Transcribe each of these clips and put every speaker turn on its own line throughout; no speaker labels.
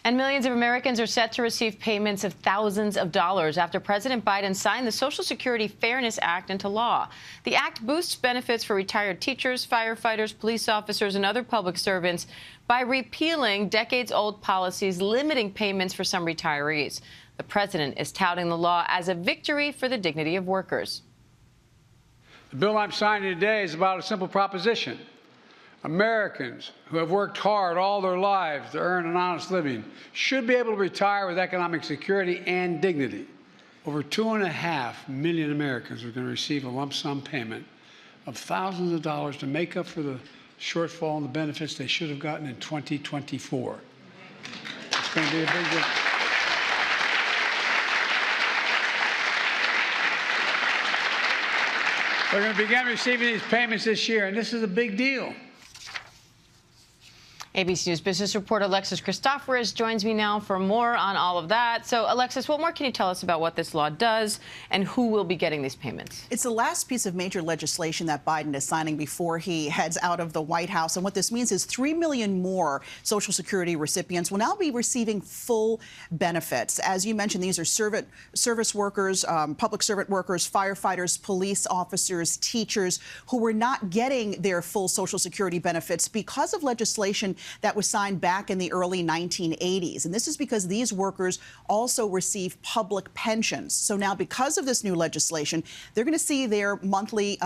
And millions of Americans are set to receive payments of thousands of dollars after President Biden signed the Social Security Fairness Act into law. The act boosts benefits for retired teachers, firefighters, police officers, and other public servants by repealing decades-old policies limiting payments for some retirees. The president is touting the law as a victory for the dignity of workers.
The bill I'm signing today is about a simple proposition. Americans who have worked hard all their lives to earn an honest living should be able to retire with economic security and dignity. Over 2.5 million Americans are going to receive a lump sum payment of thousands of dollars to make up for the shortfall in the benefits they should have gotten in 2024. It's going to be a big deal. They're going to begin receiving these payments this year, and this is a big deal.
ABC News business reporter Alexis Christoforous joins me now for more on all of that. So, Alexis, what more can you tell us about what this law does and who will be getting these payments?
It's the last piece of major legislation that Biden is signing before he heads out of the White House. And what this means is 3 million more Social Security recipients will now be receiving full benefits. As you mentioned, these are service workers, public servant workers, firefighters, police officers, teachers who were not getting their full Social Security benefits because of legislation that was signed back in the early 1980s. And this is because these workers also receive public pensions. So now, because of this new legislation, they're going to see their monthly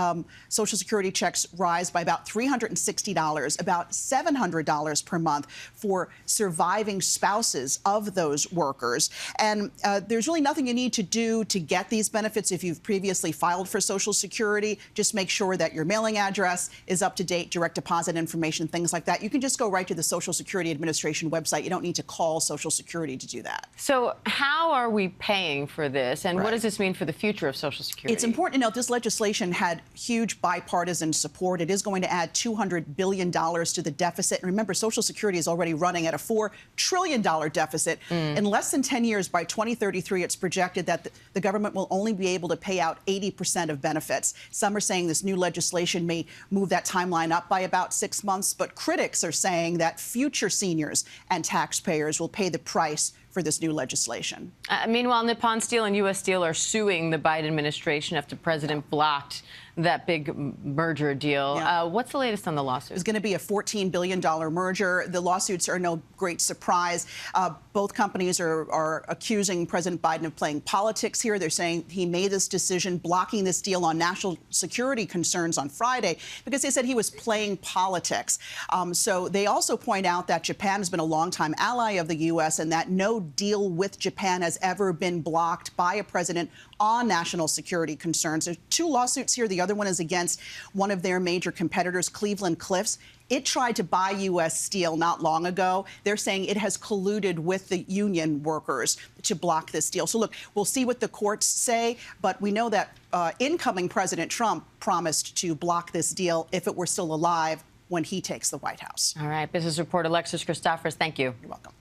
Social Security checks rise by about $360, about $700 per month for surviving spouses of those workers. And there's really nothing you need to do to get these benefits if you've previously filed for Social Security. Just make sure that your mailing address is up to date, direct deposit information, things like that. You can just go right to the Social Security Administration website. You don't need to call Social Security to do that.
So how are we paying for this, and what does this mean for the future of Social Security?
It's important to note this legislation had huge bipartisan support. It is going to add $200 billion to the deficit. And remember, Social Security is already running at a $4 trillion deficit. In less than 10 years, by 2033, it's projected that the government will only be able to pay out 80% of benefits. Some are saying this new legislation may move that timeline up by about 6 months, but critics are saying that future seniors and taxpayers will pay the price for this new legislation.
Meanwhile, Nippon Steel and U.S. Steel are suing the Biden administration after the president blocked that big merger deal. What's the latest on the lawsuit?
It's going to be a $14 billion merger. The lawsuits are no great surprise. Both companies are accusing President Biden of playing politics here. They're saying he made this decision, blocking this deal on national security concerns on Friday, because they said he was playing politics. So they also point out that Japan has been a longtime ally of the U.S. and that no deal with Japan has ever been blocked by a president on national security concerns. There's 2 lawsuits here. The other one is against one of their major competitors, Cleveland-Cliffs. It tried to buy U.S. Steel not long ago. They're saying it has colluded with the union workers to block this deal. So, look, we'll see what the courts say, but we know that incoming President Trump promised to block this deal if it were still alive when he takes the White House.
All right. Business reporter Alexis Christoforous, thank you.
You're welcome.